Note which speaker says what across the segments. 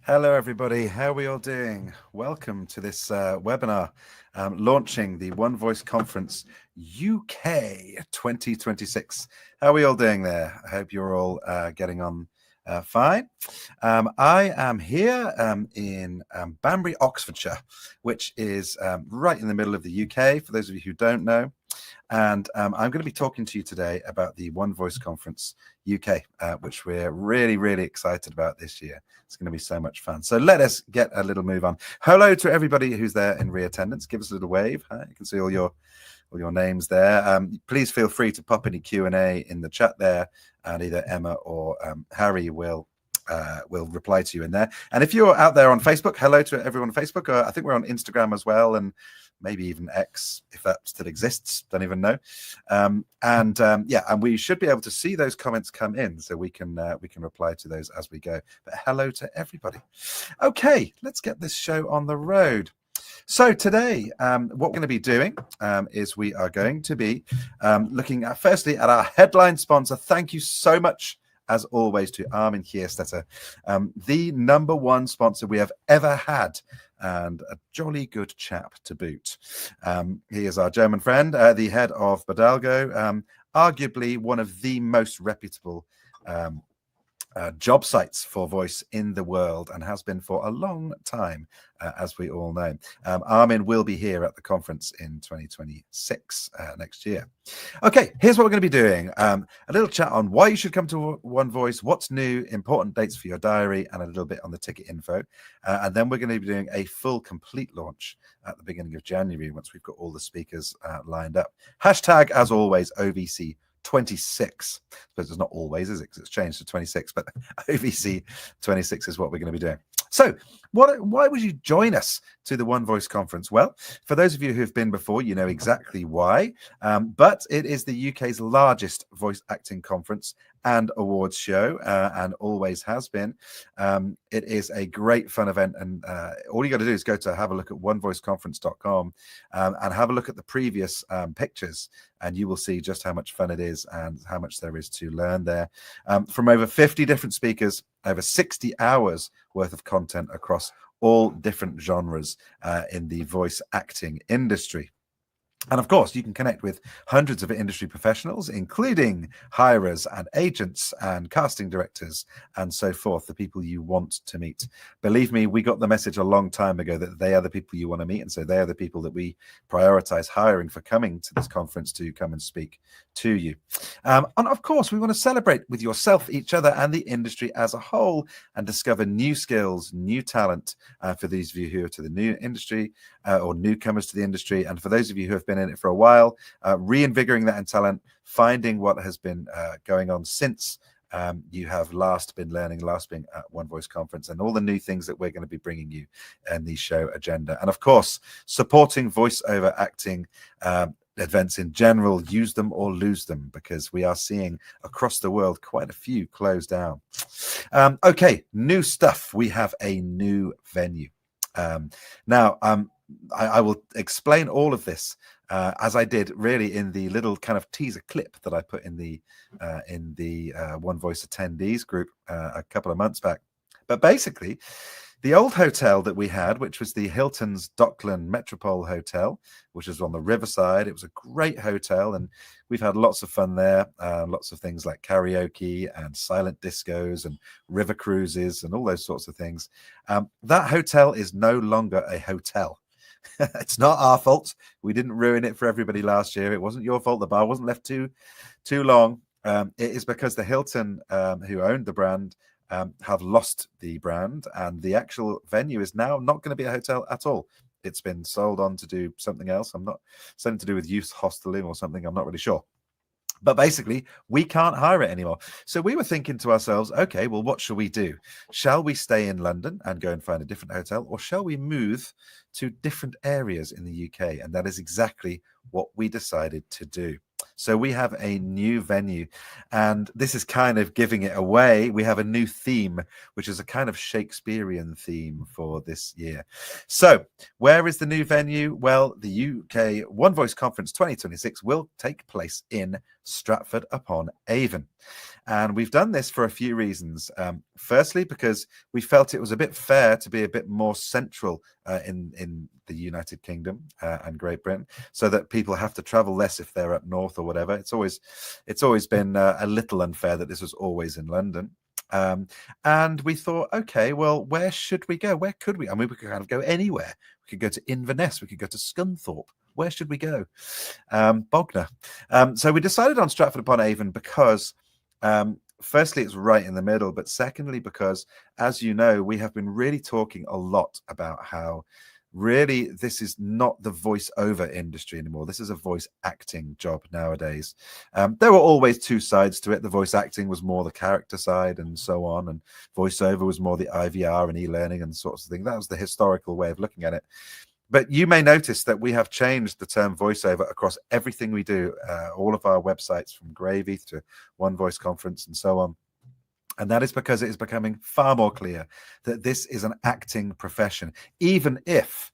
Speaker 1: Hello, everybody. How are we all doing? Welcome to this webinar launching the One Voice Conference UK 2026. How are we all doing there? I hope you're all getting on fine. I am here in Banbury, Oxfordshire, which is right in the middle of the UK, for those of you who don't know. And I'm going to be talking to you today about the One Voice Conference UK, which we're really, really excited about this year. It's going to be so much fun. So let us get a little move on. Hello to everybody who's there in re-attendance. Give us a little wave. You can see all your names there. Please feel free to pop any Q&A in the chat there, and either Emma or Harry will reply to you in there. And if you're out there on Facebook, hello to everyone on Facebook. I think we're on Instagram as well, and maybe even X, if that still exists. Don't even know. And we should be able to see those comments come in, so we can reply to those as we go. But hello to everybody. Okay, let's get this show on the road. So today, what we're going to be doing is we are going to be looking at, firstly, at our headline sponsor. Thank you so much, as always, to Armin Kierstetter, the #1 sponsor we have ever had, and a jolly good chap to boot. He is our German friend, the head of Badalgo, arguably one of the most reputable job sites for voice in the world, and has been for a long time, as we all know. Armin will be here at the conference in 2026 next year. Okay, here's what we're going to be doing. A little chat on why you should come to One Voice, what's new, important dates for your diary, and a little bit on the ticket info. And then we're going to be doing a full, complete launch at the beginning of January, once we've got all the speakers lined up. Hashtag, as always, OVC 26. I suppose it's not always, is it? Because it's changed to 26, but OVC 26 is what we're going to be doing. So why would you join us to the One Voice Conference? Well, for those of you who've been before, you know exactly why. But it is the UK's largest voice acting conference and awards show, and always has been. It is a great fun event, and all you got to do is go to have a look at onevoiceconference.com and have a look at the previous pictures, and you will see just how much fun it is and how much there is to learn there. From over 50 different speakers, over 60 hours worth of content across all different genres in the voice acting industry. And of course, you can connect with hundreds of industry professionals, including hirers and agents and casting directors and so forth, the people you want to meet. Believe me, we got the message a long time ago that they are the people you want to meet. And so they are the people that we prioritize hiring for coming to this conference to come and speak to you. And of course, we want to celebrate with yourself, each other, and the industry as a whole, and discover new skills, new talent for these of you who are to the new industry or newcomers to the industry. And for those of you who have been in it for a while, reinvigorating that in talent, finding what has been going on since you have last been at One Voice Conference, and all the new things that we're going to be bringing you in the show agenda. And of course, supporting voiceover acting events in general. Use them or lose them, because we are seeing across the world quite a few close down. Okay, new stuff. We have a new venue. Now, I will explain all of this as I did really in the little kind of teaser clip that I put in the One Voice attendees group a couple of months back. But basically, the old hotel that we had, which was the Hilton's Dockland Metropole Hotel, which is on the riverside. It was a great hotel, and we've had lots of fun there. Lots of things like karaoke and silent discos and river cruises and all those sorts of things. That hotel is no longer a hotel. It's not our fault. We didn't ruin it for everybody last year. It wasn't your fault. The bar wasn't left too long. It is because the Hilton, who owned the brand, have lost the brand, and the actual venue is now not going to be a hotel at all. It's been sold on to do something else. Something to do with youth hosteling or something. I'm not really sure. But basically, we can't hire it anymore. So we were thinking to ourselves, okay, well, what shall we do? Shall we stay in London and go and find a different hotel, or shall we move to different areas in the UK? And that is exactly what we decided to do. So we have a new venue, and this is kind of giving it away. We have a new theme, which is a kind of Shakespearean theme for this year. So where is the new venue? Well, the UK One Voice Conference 2026 will take place in Stratford-upon-Avon. And we've done this for a few reasons. Firstly, because we felt it was a bit fair to be a bit more central in the United Kingdom and Great Britain, so that people have to travel less if they're up north or whatever. It's always been a little unfair that this was always in London. And we thought, okay, well, where should we go? Where could we? I mean, we could kind of go anywhere. We could go to Inverness. We could go to Scunthorpe. Where should we go? Bognor. So we decided on Stratford-upon-Avon because firstly, it's right in the middle, but secondly, because, as you know, we have been really talking a lot about how really this is not the voiceover industry anymore. This is a voice acting job nowadays. There were always two sides to it. The voice acting was more the character side and so on, and voiceover was more the IVR and e-learning and sorts of things. That was the historical way of looking at it. But you may notice that we have changed the term voiceover across everything we do, all of our websites, from Gravy to One Voice Conference and so on. And that is because it is becoming far more clear that this is an acting profession. Even if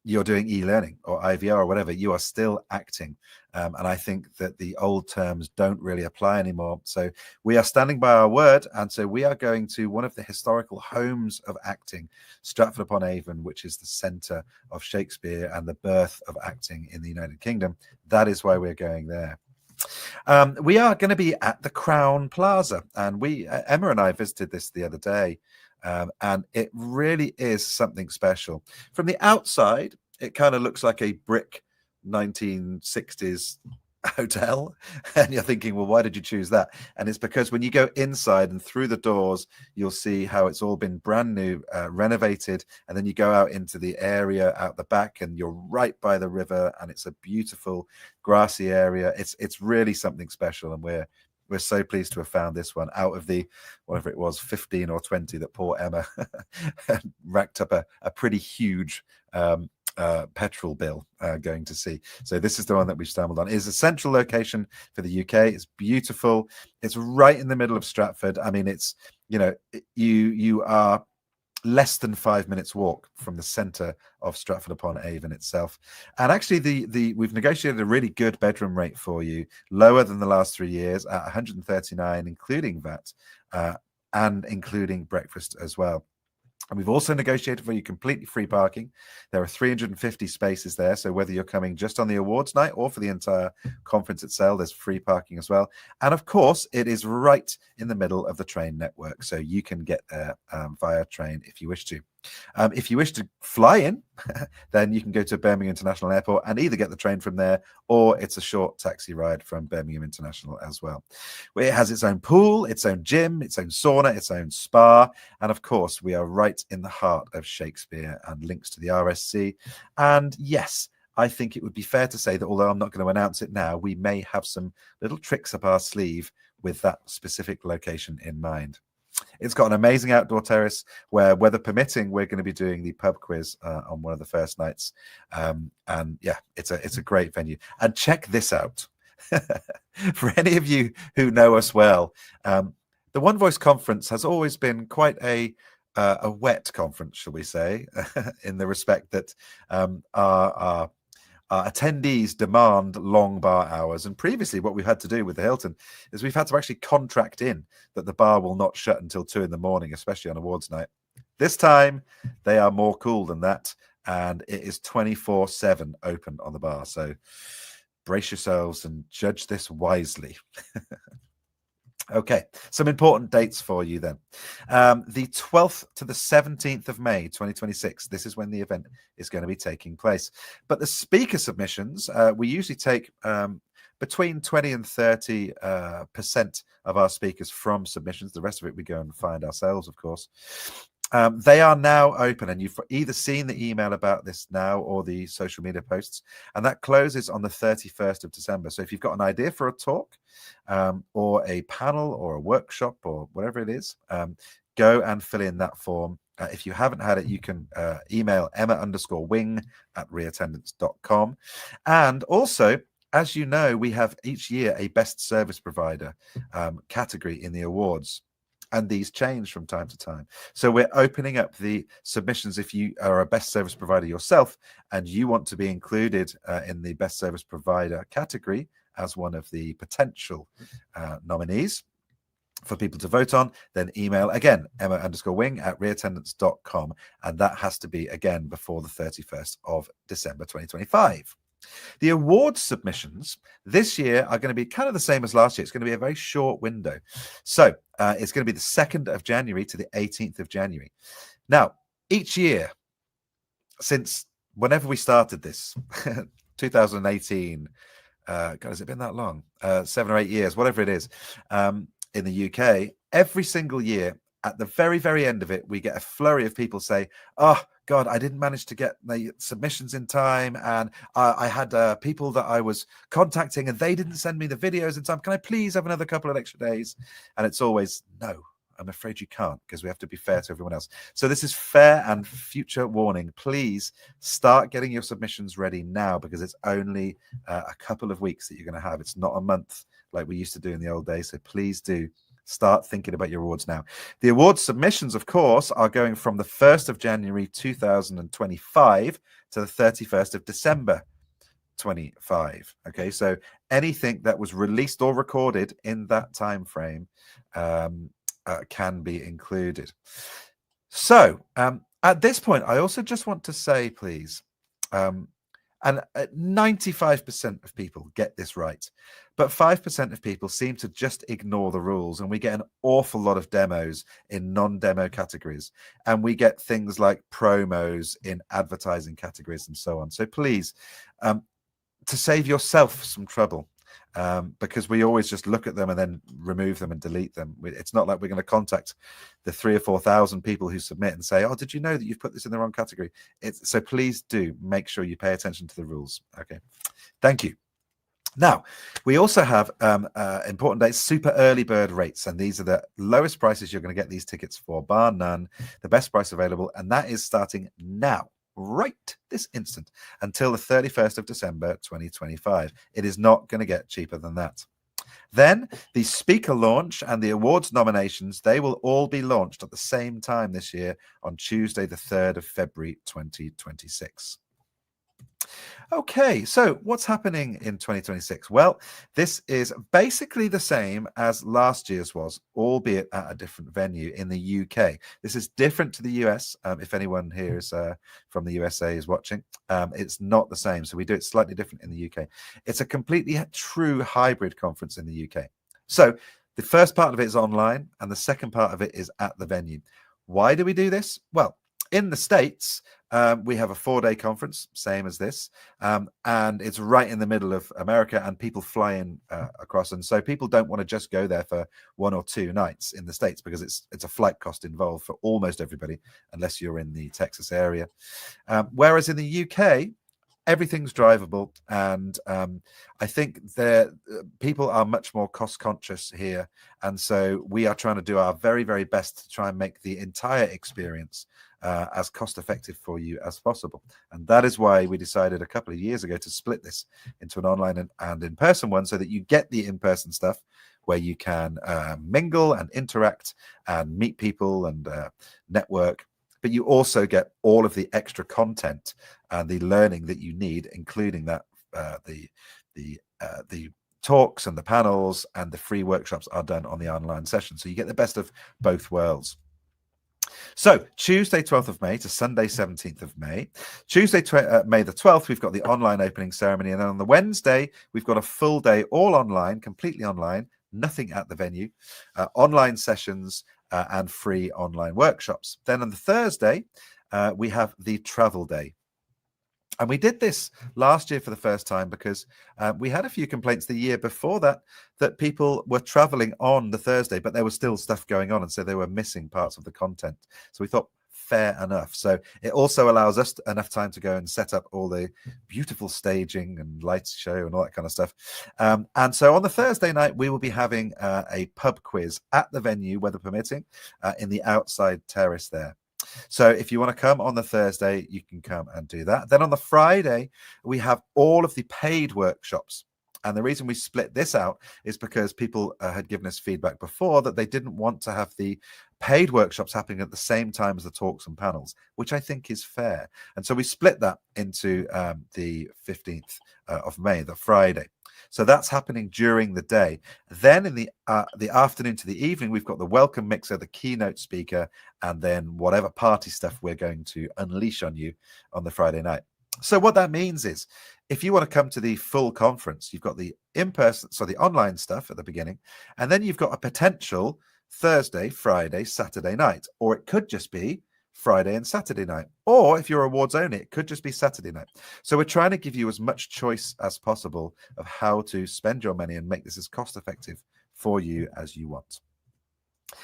Speaker 1: you're doing e-learning or IVR or whatever, you are still acting. And I think that the old terms don't really apply anymore. So we are standing by our word. And so we are going to one of the historical homes of acting, Stratford-upon-Avon, which is the centre of Shakespeare and the birth of acting in the United Kingdom. That is why we're going there. We are going to be at the Crown Plaza, and Emma and I visited this the other day, and it really is something special. From the outside, it kind of looks like a brick 1960s hotel, and you're thinking, well, why did you choose that? And it's because when you go inside and through the doors, you'll see how it's all been brand new, renovated, and then you go out into the area out the back and you're right by the river, and it's a beautiful grassy area. It's really something special, and we're so pleased to have found this one out of the, whatever it was, 15 or 20 that poor Emma racked up a pretty huge petrol bill going to see. So this is the one that we've stumbled on. It is a central location for the UK. It's beautiful. It's right in the middle of Stratford. I mean, it's, you know, you are less than 5 minutes walk from the centre of Stratford-upon-Avon itself. And actually we've negotiated a really good bedroom rate for you, lower than the last 3 years, at 139, including VAT, and including breakfast as well. And we've also negotiated for you completely free parking. There are 350 spaces there. So whether you're coming just on the awards night or for the entire conference itself, there's free parking as well. And of course, it is right in the middle of the train network. So you can get there via train if you wish to. If you wish to fly in, then you can go to Birmingham International Airport and either get the train from there, or it's a short taxi ride from Birmingham International as well. It has its own pool, its own gym, its own sauna, its own spa. And of course, we are right in the heart of Shakespeare and links to the RSC. And yes, I think it would be fair to say that although I'm not going to announce it now, we may have some little tricks up our sleeve with that specific location in mind. It's got an amazing outdoor terrace where, weather permitting, we're going to be doing the pub quiz on one of the first nights. And yeah, it's a great venue. And check this out. For any of you who know us well, the One Voice Conference has always been quite a wet conference, shall we say, in the respect that our attendees demand long bar hours. And previously, what we've had to do with the Hilton is we've had to actually contract in that the bar will not shut until 2 a.m, especially on awards night. This time, they are more cool than that, and it is 24/7 open on the bar. So brace yourselves and judge this wisely. Okay, some important dates for you then. The 12th to the 17th of May, 2026. This is when the event is going to be taking place. But the speaker submissions, we usually take between 20 and 30% of our speakers from submissions. The rest of it we go and find ourselves, of course. They are now open, and you've either seen the email about this now or the social media posts, and that closes on the 31st of December. So if you've got an idea for a talk or a panel or a workshop or whatever it is, go and fill in that form. If you haven't had it, you can email emma_wing@reattendance.com. And also, as you know, we have each year a best service provider category in the awards. And these change from time to time. So we're opening up the submissions. If you are a best service provider yourself and you want to be included in the best service provider category as one of the potential nominees for people to vote on, then email again emma_wing@reattendance.com, and that has to be again before the 31st of December 2025. The awards submissions this year are going to be kind of the same as last year. It's going to be a very short window. So it's going to be the 2nd of January to the 18th of January. Now, each year, since whenever we started this, 2018, God, has it been that long? 7 or 8 years, whatever it is, in the UK, every single year, at the very, very end of it, we get a flurry of people say, oh, God, I didn't manage to get the submissions in time. And I had people that I was contacting and they didn't send me the videos in time. Can I please have another couple of extra days? And it's always, no, I'm afraid you can't, because we have to be fair to everyone else. So this is fair and future warning. Please start getting your submissions ready now, because it's only a couple of weeks that you're going to have. It's not a month like we used to do in the old days. So please do start thinking about your awards now. The awards submissions, of course, are going from the 1st of January 2025 to the 31st of December 25. Okay, so anything that was released or recorded in that time frame can be included. So at this point, I also just want to say, please, and 95% of people get this right, but 5% of people seem to just ignore the rules, and we get an awful lot of demos in non-demo categories, and we get things like promos in advertising categories and so on. So please, to save yourself some trouble, because we always just look at them and then remove them and delete them. It's not like we're going to contact the 3,000 or 4,000 people who submit and say, oh, did you know that you've put this in the wrong category? So please do make sure you pay attention to the rules. Okay, thank you. Now, we also have important dates, super early bird rates, and these are the lowest prices you're going to get these tickets for, bar none, the best price available, and that is starting now, right this instant, until the 31st of December 2025. It is not going to get cheaper than that. Then the speaker launch and the awards nominations, they will all be launched at the same time this year on Tuesday, the 3rd of February 2026. Okay, so what's happening in 2026? Well, this is basically the same as last year's was, albeit at a different venue in the UK. This is different to the US. If anyone here is from the USA is watching, it's not the same. So we do it slightly different in the UK. It's a completely true hybrid conference in the UK. So the first part of it is online, and the second part of it is at the venue. Why do we do this? Well, in the States, we have a 4-day conference, same as this, and it's right in the middle of America, and people fly in across. And so people don't want to just go there for 1 or 2 nights in the States, because it's a flight cost involved for almost everybody, unless you're in the Texas area. Whereas in the UK, everything's drivable, and I think people are much more cost conscious here, and so we are trying to do our very, very best to try and make the entire experience as cost effective for you as possible. And that is why we decided a couple of years ago to split this into an online and in-person one, so that you get the in-person stuff where you can mingle and interact and meet people and network, but you also get all of the extra content and the learning that you need, including that the talks and the panels and the free workshops are done on the online session. So you get the best of both worlds. So Tuesday 12th of May to Sunday 17th of May. Tuesday May the 12th, we've got the online opening ceremony, and then on the Wednesday we've got a full day all online, completely online, nothing at the venue, online sessions and free online workshops. Then on the Thursday we have the travel day. And we did this last year for the first time because we had a few complaints the year before that people were traveling on the Thursday, but there was still stuff going on, and so they were missing parts of the content. So we thought, fair enough. So it also allows us enough time to go and set up all the beautiful staging and lights show and all that kind of stuff. And so on the Thursday night, we will be having a pub quiz at the venue, weather permitting, in the outside terrace there. So if you want to come on the Thursday, you can come and do that. Then on the Friday, we have all of the paid workshops. And the reason we split this out is because people had given us feedback before that they didn't want to have the paid workshops happening at the same time as the talks and panels, which I think is fair. And so we split that into the 15th of May, the Friday. So that's happening during the day. Then in the afternoon to the evening, we've got the welcome mixer, the keynote speaker, and then whatever party stuff we're going to unleash on you on the Friday night. So what that means is, if you want to come to the full conference, you've got the in-person, so the online stuff at the beginning, and then you've got a potential Thursday, Friday, Saturday night, or it could just be Friday and Saturday night. Or if you're awards only, it could just be Saturday night. So we're trying to give you as much choice as possible of how to spend your money and make this as cost effective for you as you want.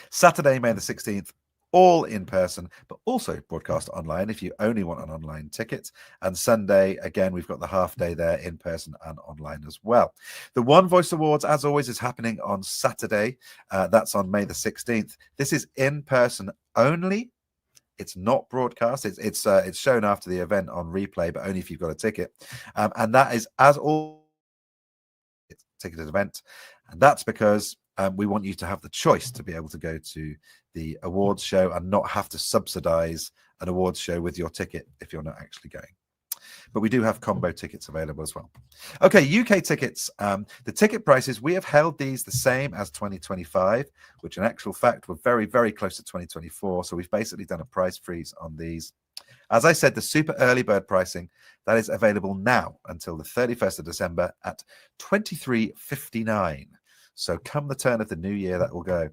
Speaker 1: Saturday, May the 16th, all in person, but also broadcast online if you only want an online ticket. And Sunday, again, we've got the half day there in person and online as well. The One Voice Awards, as always, is happening on Saturday. That's on May the 16th. This is in person only. It's not broadcast. It's shown after the event on replay, but only if you've got a ticket. And that is as all ticketed event. And that's because we want you to have the choice to be able to go to the awards show and not have to subsidize an awards show with your ticket if you're not actually going. But we do have combo tickets available as well. Okay, UK tickets. The ticket prices, we have held these the same as 2025, which in actual fact were very, very close to 2024. So we've basically done a price freeze on these. As I said, the super early bird pricing, that is available now until the 31st of December at $23.59. So come the turn of the new year, that will go.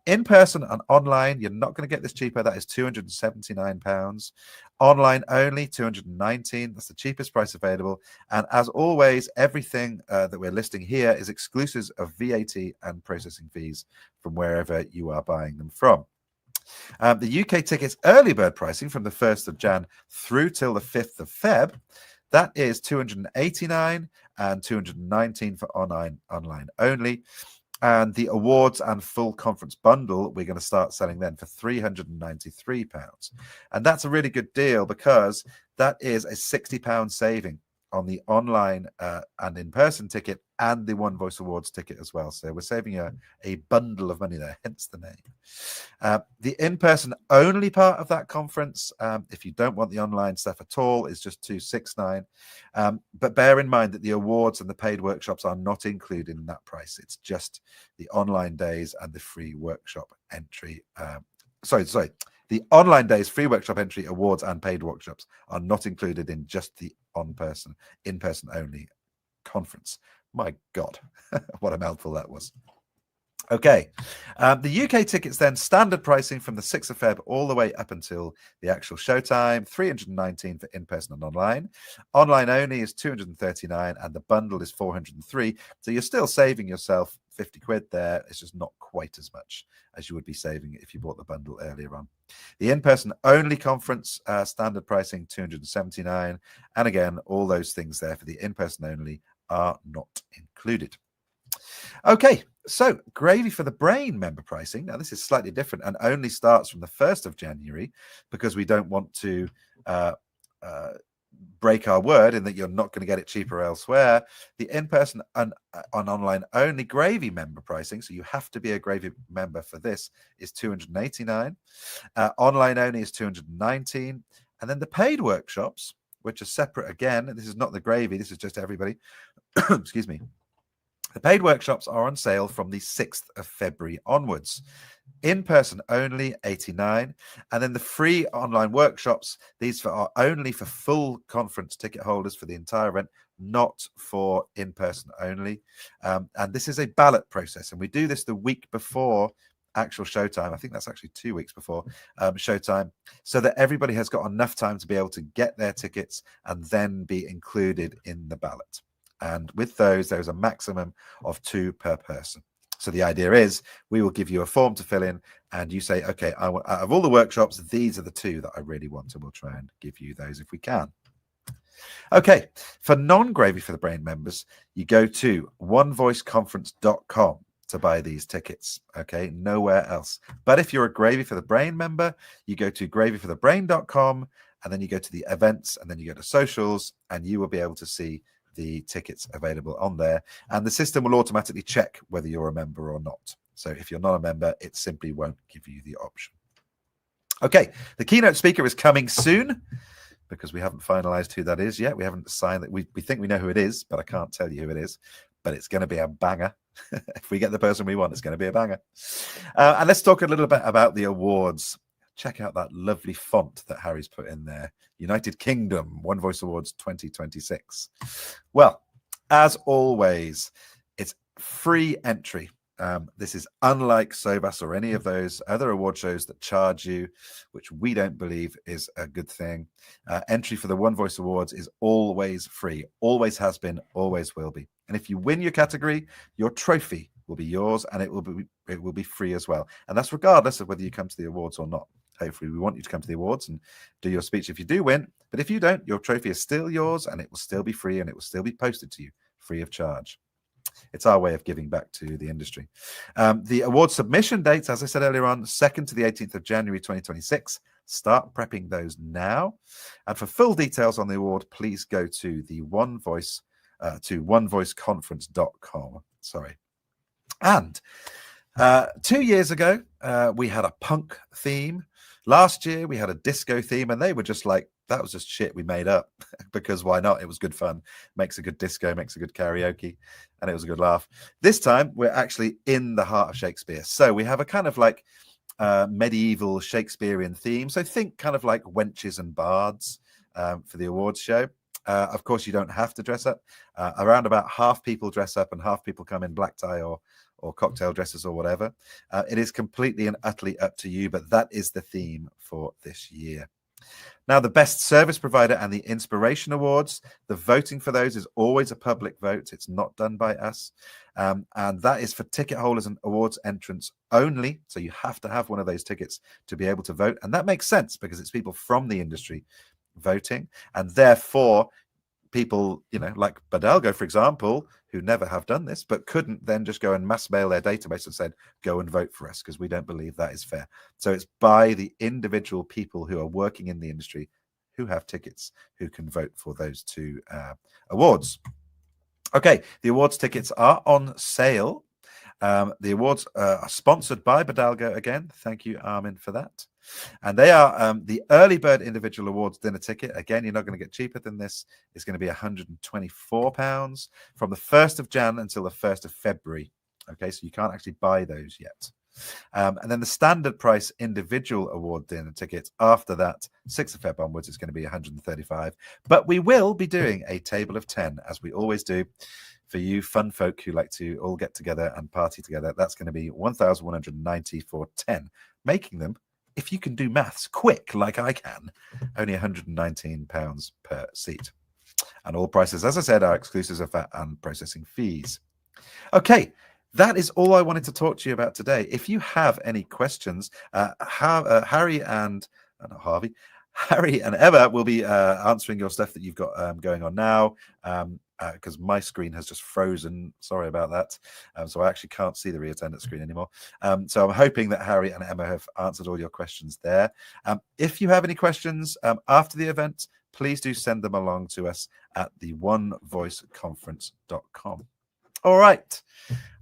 Speaker 1: In person and online, you're not going to get this cheaper. That is £279. Online only, $219. That's the cheapest price available. And as always, everything that we're listing here is exclusive of VAT and processing fees from wherever you are buying them from. The UK tickets early bird pricing from the 1st of Jan through till the 5th of Feb, that is $289 and $219 for online only. And the awards and full conference bundle, we're going to start selling then for £393. And that's a really good deal because that is a £60 saving on the online and in-person ticket and the One Voice Awards ticket as well. So we're saving a bundle of money there, hence the name. The in-person only part of that conference, if you don't want the online stuff at all, is just $269. But bear in mind that the awards and the paid workshops are not included in that price. It's just the online days and the free workshop entry. The online days, free workshop entry, awards, and paid workshops are not included in just the in-person only conference. My God, what a mouthful that was. Okay, the UK tickets then, standard pricing from the 6th of Feb all the way up until the actual showtime, $319 for in-person and online. Online only is $239 and the bundle is $403. So you're still saving yourself 50 quid there. It's just not quite as much as you would be saving if you bought the bundle earlier on. The in-person only conference, standard pricing $279. And again, all those things there for the in-person only are not included. Okay, so Gravy for the Brain member pricing. Now, this is slightly different and only starts from the 1st of January because we don't want to break our word in that you're not going to get it cheaper elsewhere. The in-person and on online only Gravy member pricing, so you have to be a Gravy member for this, is $289. Online only is $219. And then the paid workshops, which are separate again, this is not the Gravy, this is just everybody. Excuse me. The paid workshops are on sale from the 6th of February onwards. In-person only, $89. And then the free online workshops, these are only for full conference ticket holders for the entire event, not for in-person only. And this is a ballot process. And we do this the week before actual showtime. I think that's actually 2 weeks before showtime, so that everybody has got enough time to be able to get their tickets and then be included in the ballot. And with those, there's a maximum of 2 per person. So the idea is we will give you a form to fill in and you say, okay, I want, out of all the workshops, these are the 2 that I really want, and we'll try and give you those if we can. Okay, for non-Gravy for the Brain members, you go to onevoiceconference.com to buy these tickets. Okay, nowhere else. But if you're a Gravy for the Brain member, you go to gravyforthebrain.com and then you go to the events and then you go to socials and you will be able to see the tickets available on there, and the system will automatically check whether you're a member or not. So if you're not a member, it simply won't give you the option. Okay, the keynote speaker is coming soon because we haven't finalized who that is yet. We haven't signed that. We think we know who it is, but I can't tell you who it is. but it's going to be a banger. If we get the person we want, it's going to be a banger. And let's talk a little bit about the awards. Check out that lovely font that Harry's put in there. United Kingdom One Voice Awards 2026. Well, as always, it's free entry. This is unlike Sobas or any of those other award shows that charge you, which we don't believe is a good thing. Entry for the One Voice Awards is always free, always has been, always will be. And if you win your category, your trophy will be yours, and it will be free as well. And that's regardless of whether you come to the awards or not. Hopefully, we want you to come to the awards and do your speech if you do win. But if you don't, your trophy is still yours, and it will still be free, and it will still be posted to you free of charge. It's our way of giving back to the industry. The award submission dates, as I said earlier on, 2nd to the 18th of January 2026. Start prepping those now. And for full details on the award, please go to the One Voice to onevoiceconference.com. Sorry. And 2 years ago, we had a punk theme. Last year, we had a disco theme, and they were just like, that was just shit we made up because why not? It was good fun. Makes a good disco, makes a good karaoke, and it was a good laugh. This time, we're actually in the heart of Shakespeare. So we have a kind of like medieval Shakespearean theme. So think kind of like wenches and bards for the awards show. Of course, you don't have to dress up. Around about half people dress up and half people come in black tie or cocktail dresses or whatever. It is completely and utterly up to you, but that is the theme for this year. Now, the Best Service Provider and the Inspiration Awards, the voting for those is always a public vote. It's not done by us. And that is for ticket holders and awards entrants only. So you have to have one of those tickets to be able to vote. And that makes sense because it's people from the industry voting. And therefore, people, like Badalgo, for example, who never have done this, but couldn't then just go and mass mail their database and said, go and vote for us, because we don't believe that is fair. So it's by the individual people who are working in the industry who have tickets who can vote for those two awards. Okay, the awards tickets are on sale. The awards are sponsored by Badalgo again. Thank you, Armin, for that. And they are the Early Bird Individual Awards dinner ticket. Again, you're not going to get cheaper than this. It's going to be £124 from the 1st of Jan until the 1st of February. Okay, so you can't actually buy those yet. And then the standard price individual award dinner ticket after that, 6th of Feb onwards, is going to be £135. But we will be doing a table of 10, as we always do. For you fun folk who like to all get together and party together, that's going to be £1,190 for 10, making them, if you can do maths quick like I can, only £119 per seat. And all prices, as I said, are exclusive of VAT and processing fees. Okay, that is all I wanted to talk to you about today. If you have any questions, Harry and Emma will be answering your stuff that you've got going on now. Because my screen has just frozen. Sorry about that. So I actually can't see the reattendant screen anymore. So I'm hoping that Harry and Emma have answered all your questions there. If you have any questions after the event, please do send them along to us at the onevoiceconference.com. All right.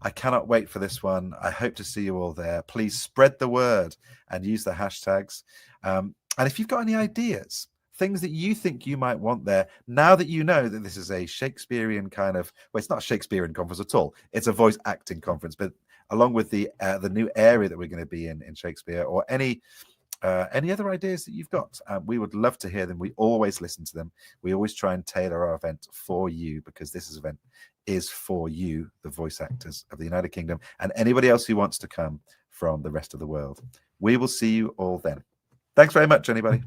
Speaker 1: I cannot wait for this one. I hope to see you all there. Please spread the word and use the hashtags. And if you've got any ideas, things that you think you might want there, now that you know that this is a Shakespearean kind of, well, it's not a Shakespearean conference at all. It's a voice acting conference, but along with the new area that we're going to be in Shakespeare, or any other ideas that you've got, we would love to hear them. We always listen to them. We always try and tailor our event for you, because this event is for you, the voice actors of the United Kingdom, and anybody else who wants to come from the rest of the world. We will see you all then. Thanks very much, anybody.